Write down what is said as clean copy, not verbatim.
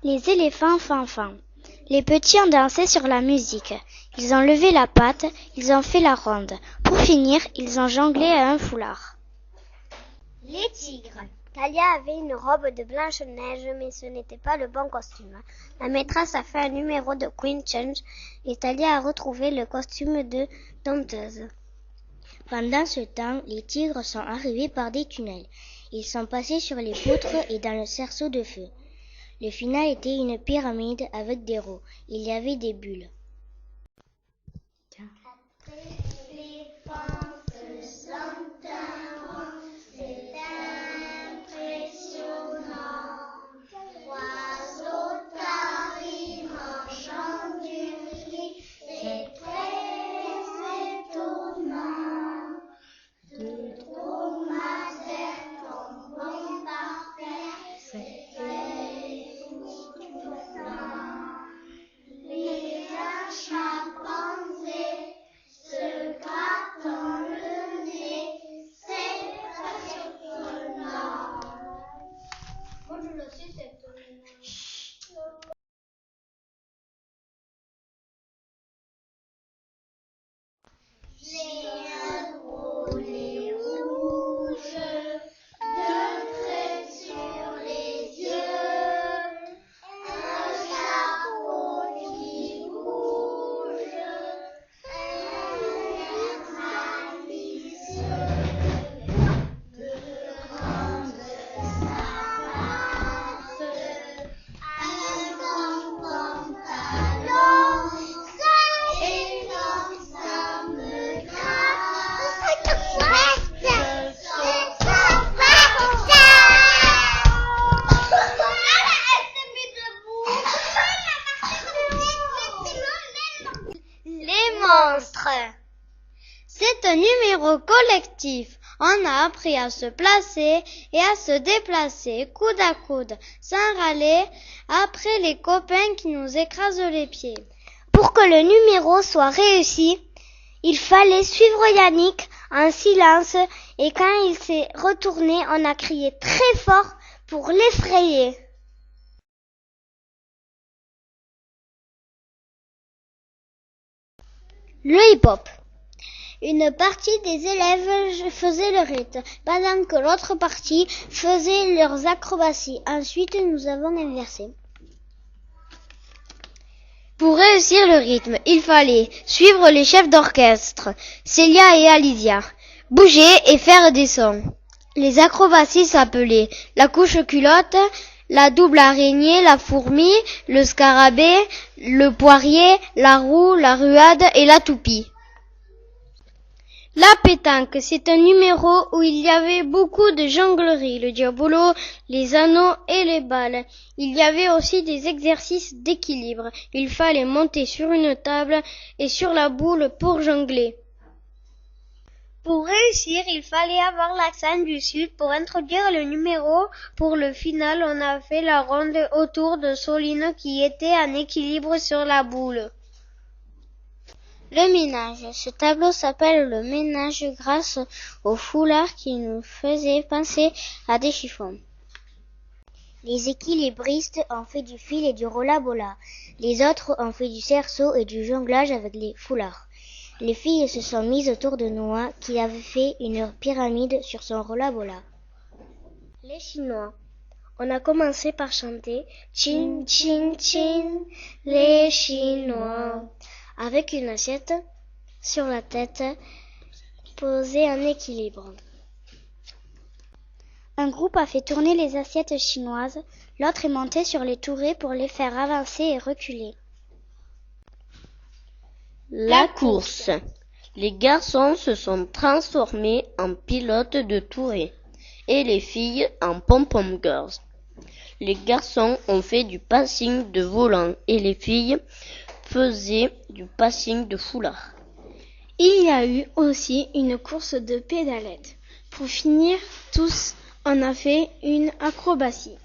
Les éléphants fanfan. Les petits ont dansé sur la musique. Ils ont levé la patte, ils ont fait la ronde. Pour finir, ils ont jonglé à un foulard. Les tigres. Talia avait une robe de Blanche-Neige, mais ce n'était pas le bon costume. La maîtresse a fait un numéro de Queen Change et Talia a retrouvé le costume de dompteuse. Pendant ce temps, les tigres sont arrivés par des tunnels. Ils sont passés sur les poutres et dans le cerceau de feu. Le final était une pyramide avec des roues. Il y avait des bulles. C'est un numéro collectif. On a appris à se placer et à se déplacer coude à coude, sans râler, après les copains qui nous écrasent les pieds. Pour que le numéro soit réussi, il fallait suivre Yannick en silence et quand il s'est retourné, on a crié très fort pour l'effrayer. Le hip-hop. Une partie des élèves faisait le rythme, pendant que l'autre partie faisait leurs acrobaties. Ensuite, nous avons inversé. Pour réussir le rythme, il fallait suivre les chefs d'orchestre, Célia et Alicia, bouger et faire des sons. Les acrobaties s'appelaient la couche culotte, la double araignée, la fourmi, le scarabée, le poirier, la roue, la ruade et la toupie. La pétanque, c'est un numéro où il y avait beaucoup de jonglerie, le diabolo, les anneaux et les balles. Il y avait aussi des exercices d'équilibre. Il fallait monter sur une table et sur la boule pour jongler. Pour réussir, il fallait avoir l'accent du sud pour introduire le numéro. Pour le final, on a fait la ronde autour de Soline qui était en équilibre sur la boule. Le ménage. Ce tableau s'appelle le ménage grâce au foulard qui nous faisait penser à des chiffons. Les équilibristes ont fait du fil et du rolla-bolla. Les autres ont fait du cerceau et du jonglage avec les foulards. Les filles se sont mises autour de Noah qui avait fait une pyramide sur son rolla-bolla. Les Chinois. On a commencé par chanter « Chin, chin, chin, les Chinois » avec une assiette sur la tête posée en équilibre. Un groupe a fait tourner les assiettes chinoises, l'autre est monté sur les tourets pour les faire avancer et reculer. La course. Les garçons se sont transformés en pilotes de tourets et les filles en pom-pom girls. Les garçons ont fait du passing de volant et les filles faisaient du passing de foulard. Il y a eu aussi une course de pédalettes. Pour finir, tous, on a fait une acrobatie.